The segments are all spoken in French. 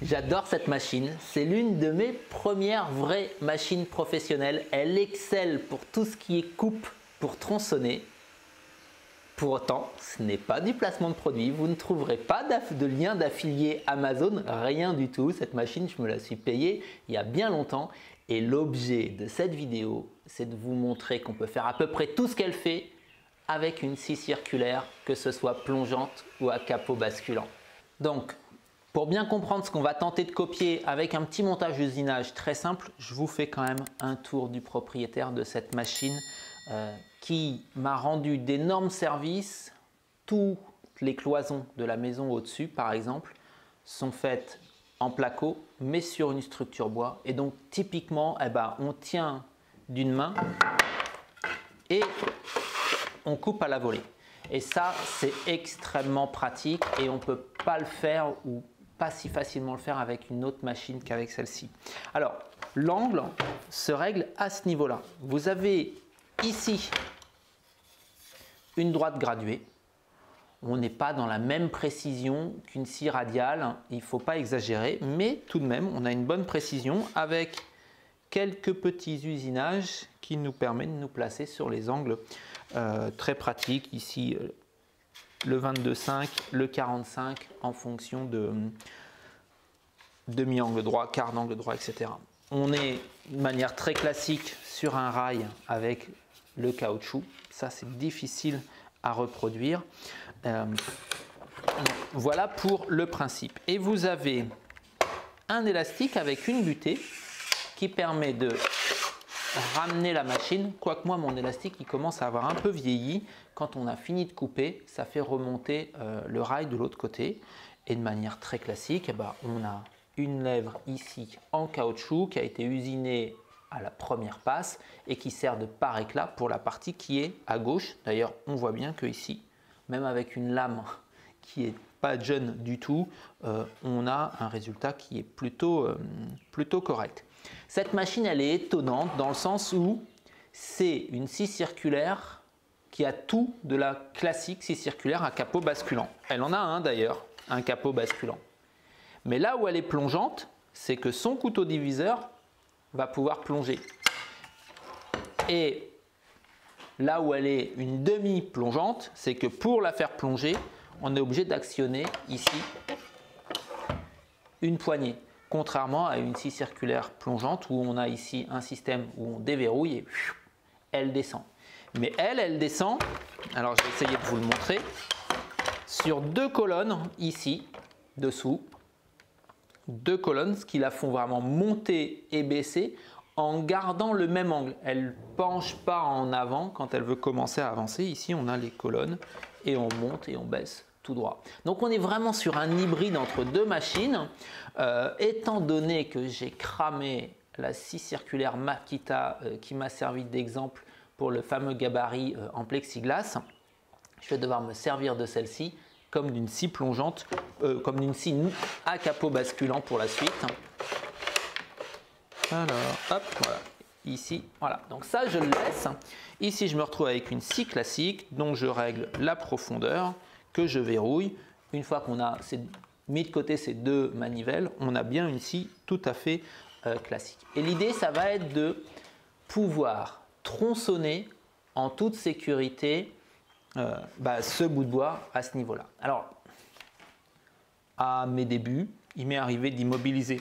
J'adore cette machine, c'est l'une de mes premières vraies machines professionnelles. Elle excelle pour tout ce qui est coupe pour tronçonner. Pour autant, ce n'est pas du placement de produit, vous ne trouverez pas de lien d'affilié Amazon, rien du tout. Cette machine, je me la suis payée il y a bien longtemps et l'objet de cette vidéo, c'est de vous montrer qu'on peut faire à peu près tout ce qu'elle fait avec une scie circulaire, que ce soit plongeante ou à capot basculant. Donc, pour bien comprendre ce qu'on va tenter de copier avec un petit montage d'usinage très simple, je vous fais quand même un tour du propriétaire de cette machine qui m'a rendu d'énormes services. Toutes les cloisons de la maison au-dessus, par exemple, sont faites en placo, mais sur une structure bois. Et donc, typiquement, on tient d'une main et on coupe à la volée. Et ça, c'est extrêmement pratique et on ne peut pas le faire ou pas si facilement le faire avec une autre machine qu'avec celle-ci. Alors, l'angle se règle à ce niveau-là. Vous avez ici une droite graduée. On n'est pas dans la même précision qu'une scie radiale, il ne faut pas exagérer, mais tout de même, on a une bonne précision avec quelques petits usinages qui nous permettent de nous placer sur les angles très pratiques. Ici, le 22,5, le 45 en fonction de demi-angle droit, quart d'angle droit, etc. On est de manière très classique sur un rail avec le caoutchouc. Ça, c'est difficile à reproduire. Voilà pour le principe. Et vous avez un élastique avec une butée qui permet de ramener la machine, quoique moi mon élastique il commence à avoir un peu vieilli. Quand on a fini de couper, ça fait remonter le rail de l'autre côté et de manière très classique, on a une lèvre ici en caoutchouc qui a été usinée à la première passe et qui sert de pare-éclat pour la partie qui est à gauche. D'ailleurs, on voit bien que ici, même avec une lame qui est pas jeune du tout, on a un résultat qui est plutôt correct. Cette machine, elle est étonnante dans le sens où c'est une scie circulaire qui a tout de la classique scie circulaire à capot basculant. Elle en a un d'ailleurs, un capot basculant. Mais là où elle est plongeante, c'est que son couteau diviseur va pouvoir plonger. Et là où elle est une demi-plongeante, c'est que pour la faire plonger, on est obligé d'actionner ici une poignée. Contrairement à une scie circulaire plongeante où on a ici un système où on déverrouille et elle descend. Mais elle descend, alors je vais essayer de vous le montrer, sur deux colonnes ici, dessous. Deux colonnes qui la font vraiment monter et baisser en gardant le même angle. Elle ne penche pas en avant quand elle veut commencer à avancer. Ici, on a les colonnes et on monte et on baisse tout droit. Donc, on est vraiment sur un hybride entre deux machines. Étant donné que j'ai cramé la scie circulaire Makita qui m'a servi d'exemple pour le fameux gabarit en plexiglas, je vais devoir me servir de celle-ci comme d'une scie plongeante, comme d'une scie à capot basculant pour la suite. Alors, hop, voilà, ici, voilà. Donc ça, je le laisse. Ici, je me retrouve avec une scie classique, dont je règle la profondeur, que je verrouille. Une fois qu'on a mis de côté ces deux manivelles, on a bien une scie tout à fait classique. Et l'idée, ça va être de pouvoir tronçonner en toute sécurité ce bout de bois à ce niveau-là. Alors, à mes débuts, il m'est arrivé d'immobiliser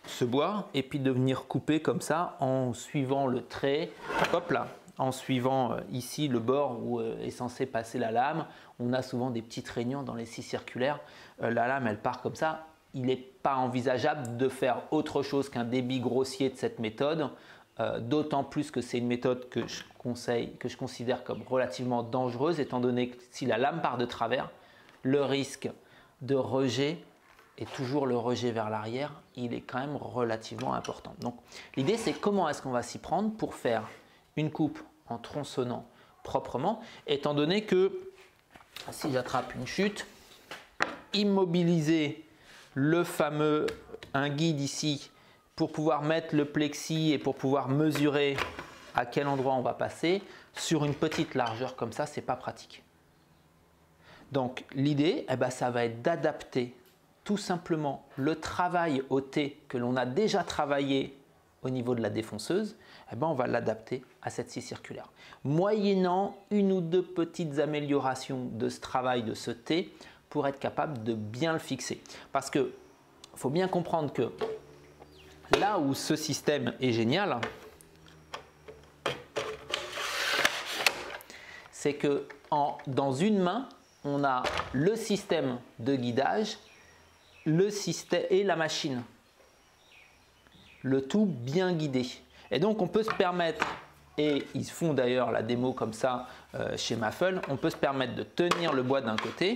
ce bois et puis de venir couper comme ça en suivant le trait, hop là, en suivant ici le bord où est censé passer la lame. On a souvent des petits traîgnants dans les scies circulaires. La lame, elle part comme ça. Il n'est pas envisageable de faire autre chose qu'un débit grossier de cette méthode. D'autant plus que c'est une méthode que je considère comme relativement dangereuse, étant donné que si la lame part de travers, le risque de rejet et toujours le rejet vers l'arrière, il est quand même relativement important. Donc l'idée, c'est comment est-ce qu'on va s'y prendre pour faire une coupe en tronçonnant proprement, étant donné que si j'attrape une chute, immobiliser un guide ici pour pouvoir mettre le plexi et pour pouvoir mesurer à quel endroit on va passer, sur une petite largeur comme ça, c'est pas pratique. Donc l'idée, ça va être d'adapter tout simplement le travail au T que l'on a déjà travaillé au niveau de la défonceuse, eh ben on va l'adapter à cette scie circulaire. Moyennant une ou deux petites améliorations de ce travail de ce T pour être capable de bien le fixer. Parce que faut bien comprendre que là où ce système est génial, c'est que dans une main, on a le système de guidage, le système et la machine. Le tout bien guidé. Et donc on peut se permettre, et ils font d'ailleurs la démo comme ça chez Maffel, on peut se permettre de tenir le bois d'un côté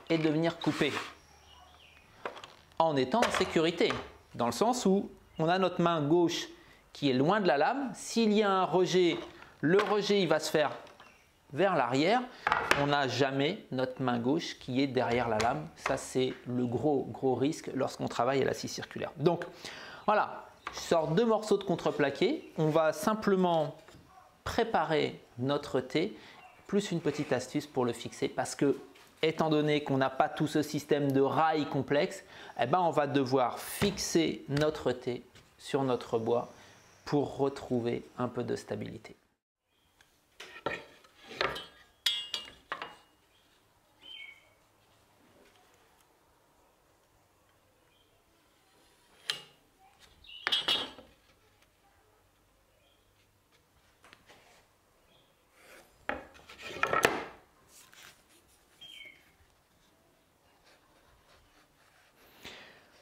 et de venir couper en étant en sécurité, dans le sens où on a notre main gauche qui est loin de la lame. S'il y a un rejet, le rejet il va se faire vers l'arrière. On n'a jamais notre main gauche qui est derrière la lame. Ça c'est le gros risque lorsqu'on travaille à la scie circulaire. Donc voilà, je sors 2 morceaux de contreplaqué. On va simplement préparer notre T, plus une petite astuce pour le fixer parce que, étant donné qu'on n'a pas tout ce système de rails complexe, eh ben on va devoir fixer notre T sur notre bois pour retrouver un peu de stabilité.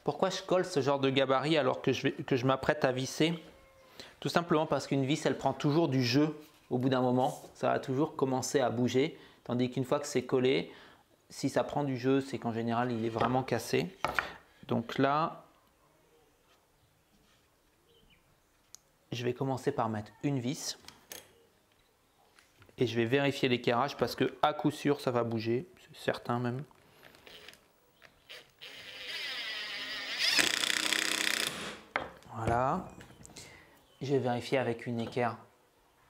Pourquoi je colle ce genre de gabarit alors que je m'apprête à visser? Tout simplement parce qu'une vis, elle prend toujours du jeu au bout d'un moment. Ça va toujours commencer à bouger. Tandis qu'une fois que c'est collé, si ça prend du jeu, c'est qu'en général, il est vraiment cassé. Donc là, je vais commencer par mettre une vis. Et je vais vérifier l'équerrage parce que à coup sûr, ça va bouger. C'est certain même. Voilà, je vais vérifier avec une équerre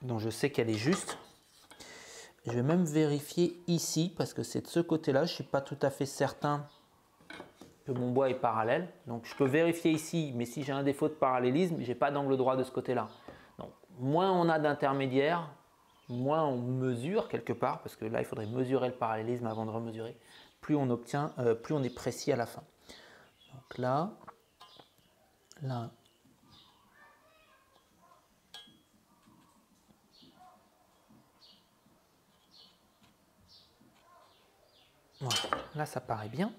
dont je sais qu'elle est juste. Je vais même vérifier ici parce que c'est de ce côté-là. Je ne suis pas tout à fait certain que mon bois est parallèle. Donc je peux vérifier ici, mais si j'ai un défaut de parallélisme, je n'ai pas d'angle droit de ce côté-là. Donc moins on a d'intermédiaire, moins on mesure quelque part, parce que là il faudrait mesurer le parallélisme avant de remesurer, plus on obtient, plus on est précis à la fin. Donc là. Voilà, là ça paraît bien.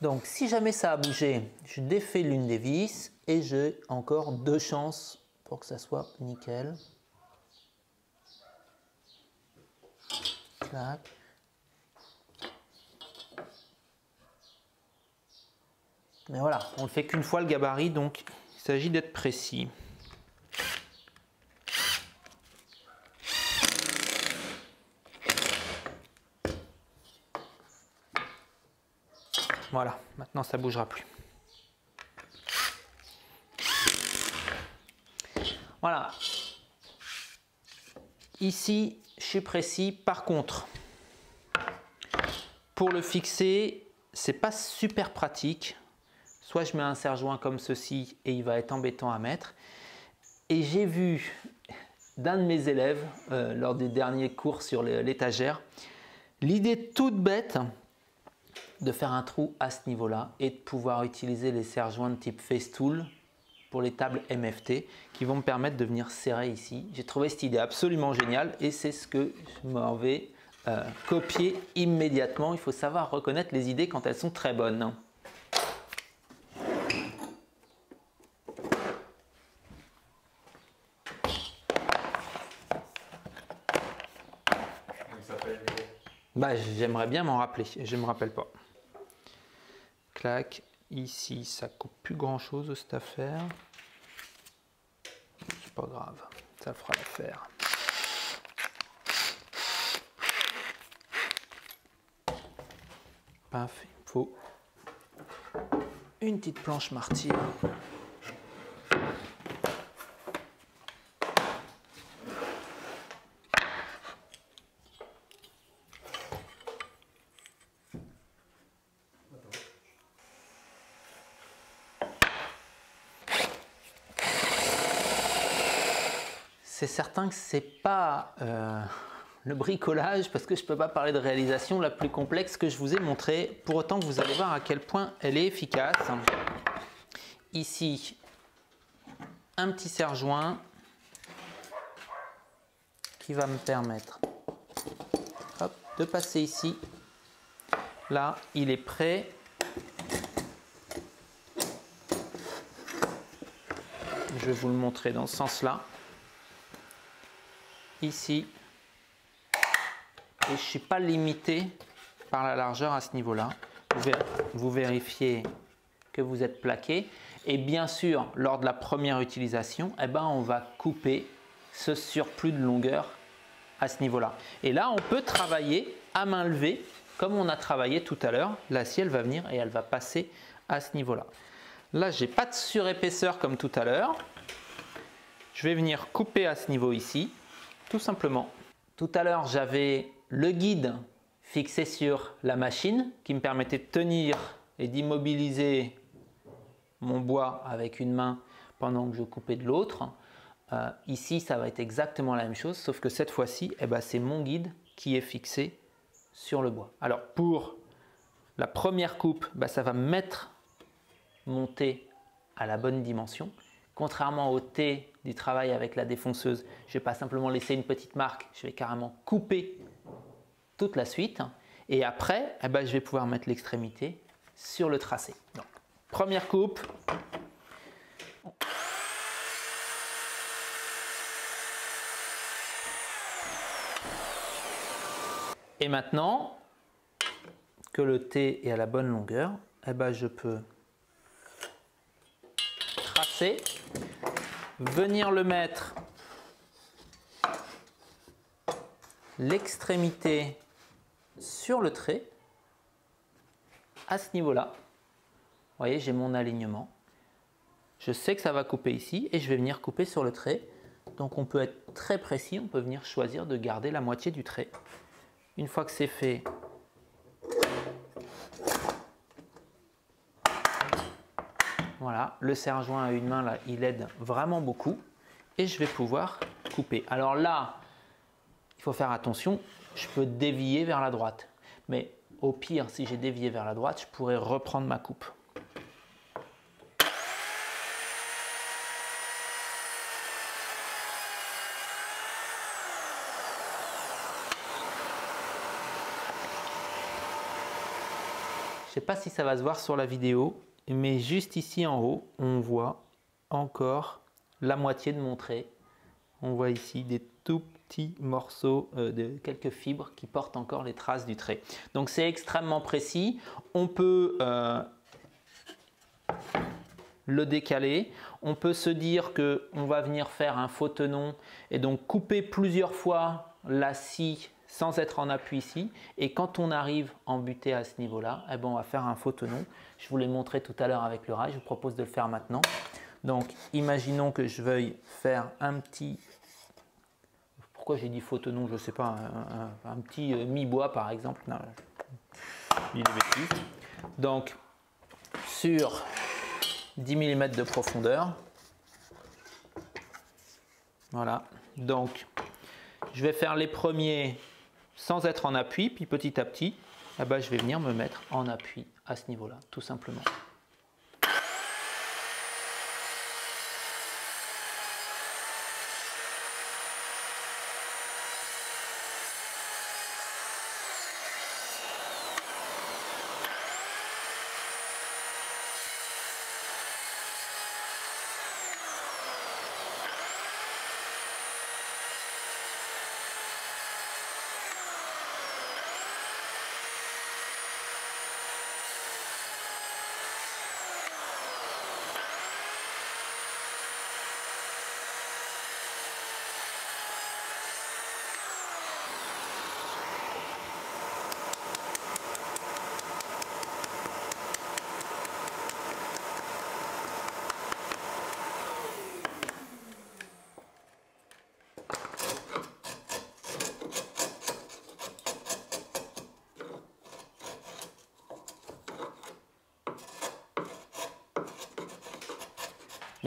Donc si jamais ça a bougé, je défais l'une des vis et j'ai encore 2 chances pour que ça soit nickel. Clac. Mais voilà, on ne le fait qu'une fois le gabarit, donc il s'agit d'être précis. Voilà, maintenant ça ne bougera plus. Voilà. Ici, je suis précis. Par contre, pour le fixer, c'est pas super pratique. Soit je mets un serre-joint comme ceci et il va être embêtant à mettre. Et j'ai vu d'un de mes élèves lors des derniers cours sur l'étagère, l'idée toute bête de faire un trou à ce niveau-là et de pouvoir utiliser les serre-joints de type Festool pour les tables MFT qui vont me permettre de venir serrer ici. J'ai trouvé cette idée absolument géniale et c'est ce que je m'en vais copier immédiatement. Il faut savoir reconnaître les idées quand elles sont très bonnes. Bah, j'aimerais bien m'en rappeler, je ne me rappelle pas. Clac, ici ça coupe plus grand chose cette affaire. C'est pas grave, ça fera l'affaire. Paf, il faut une petite planche martyre. c'est certain que c'est pas le bricolage, parce que je ne peux pas parler de réalisation la plus complexe que je vous ai montrée. Pour autant, vous allez voir à quel point elle est efficace. Ici, un petit serre-joint qui va me permettre de passer ici. Là, il est prêt. Je vais vous le montrer dans ce sens-là. Ici. Et je ne suis pas limité par la largeur à ce niveau-là. Vous vérifiez que vous êtes plaqué. Et bien sûr, lors de la première utilisation, eh ben, on va couper ce surplus de longueur à ce niveau-là. Et là, on peut travailler à main levée, comme on a travaillé tout à l'heure. La scie, elle va venir et elle va passer à ce niveau-là. Là, je n'ai pas de surépaisseur comme tout à l'heure. Je vais venir couper à ce niveau ici, tout simplement. Tout à l'heure, j'avais le guide fixé sur la machine qui me permettait de tenir et d'immobiliser mon bois avec une main pendant que je coupais de l'autre. Ici, ça va être exactement la même chose, sauf que cette fois-ci, eh ben, c'est mon guide qui est fixé sur le bois. Alors pour la première coupe, ben, ça va me mettre mon T à la bonne dimension. Contrairement au T du travail avec la défonceuse, je ne vais pas simplement laisser une petite marque, je vais carrément couper toute la suite. Et après, eh ben, je vais pouvoir mettre l'extrémité sur le tracé. Donc, première coupe. Et maintenant que le T est à la bonne longueur, eh ben, je peux tracer, venir le mettre l'extrémité sur le trait à ce niveau-là. Vous voyez, j'ai mon alignement. Je sais que ça va couper ici et je vais venir couper sur le trait. Donc on peut être très précis, on peut venir choisir de garder la moitié du trait. Une fois que c'est fait, voilà, le serre-joint à une main, là, il aide vraiment beaucoup et je vais pouvoir couper. Alors là, il faut faire attention, je peux dévier vers la droite. Mais au pire, si j'ai dévié vers la droite, je pourrais reprendre ma coupe. Je ne sais pas si ça va se voir sur la vidéo, mais juste ici en haut, on voit encore la moitié de mon trait. On voit ici des tout petits morceaux de quelques fibres qui portent encore les traces du trait. Donc c'est extrêmement précis. On peut le décaler. On peut se dire qu'on va venir faire un faux tenon et donc couper plusieurs fois la scie sans être en appui ici. Et quand on arrive en butée à ce niveau-là, eh ben on va faire un faux tenon. Je vous l'ai montré tout à l'heure avec le rail. Je vous propose de le faire maintenant. Donc, imaginons que je veuille faire un petit... Pourquoi j'ai dit faux tenon? Je ne sais pas. Un petit mi-bois, par exemple. Non, il est bêtise. Donc, sur 10 mm de profondeur. Voilà. Donc, je vais faire les premiers sans être en appui, puis petit à petit, eh ben, je vais venir me mettre en appui à ce niveau-là, tout simplement.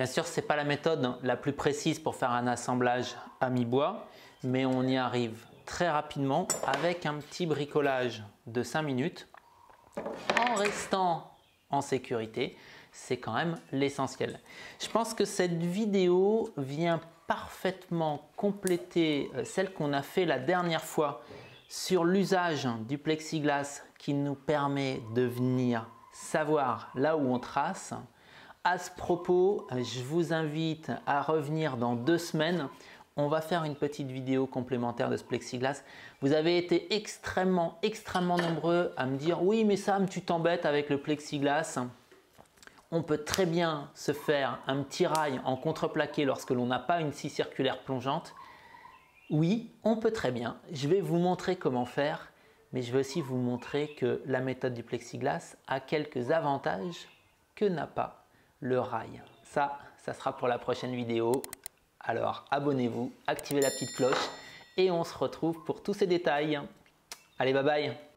Bien sûr, ce n'est pas la méthode la plus précise pour faire un assemblage à mi-bois, mais on y arrive très rapidement avec un petit bricolage de 5 minutes en restant en sécurité. C'est quand même l'essentiel. Je pense que cette vidéo vient parfaitement compléter celle qu'on a fait la dernière fois sur l'usage du plexiglas qui nous permet de venir savoir là où on trace. À ce propos, je vous invite à revenir dans 2 semaines. On va faire une petite vidéo complémentaire de ce plexiglas. Vous avez été extrêmement nombreux à me dire « Oui, mais Sam, tu t'embêtes avec le plexiglas ». On peut très bien se faire un petit rail en contreplaqué lorsque l'on n'a pas une scie circulaire plongeante. Oui, on peut très bien. Je vais vous montrer comment faire, mais je vais aussi vous montrer que la méthode du plexiglas a quelques avantages que n'a pas le rail. Ça sera pour la prochaine vidéo. Alors abonnez-vous, activez la petite cloche et on se retrouve pour tous ces détails. Allez, bye bye!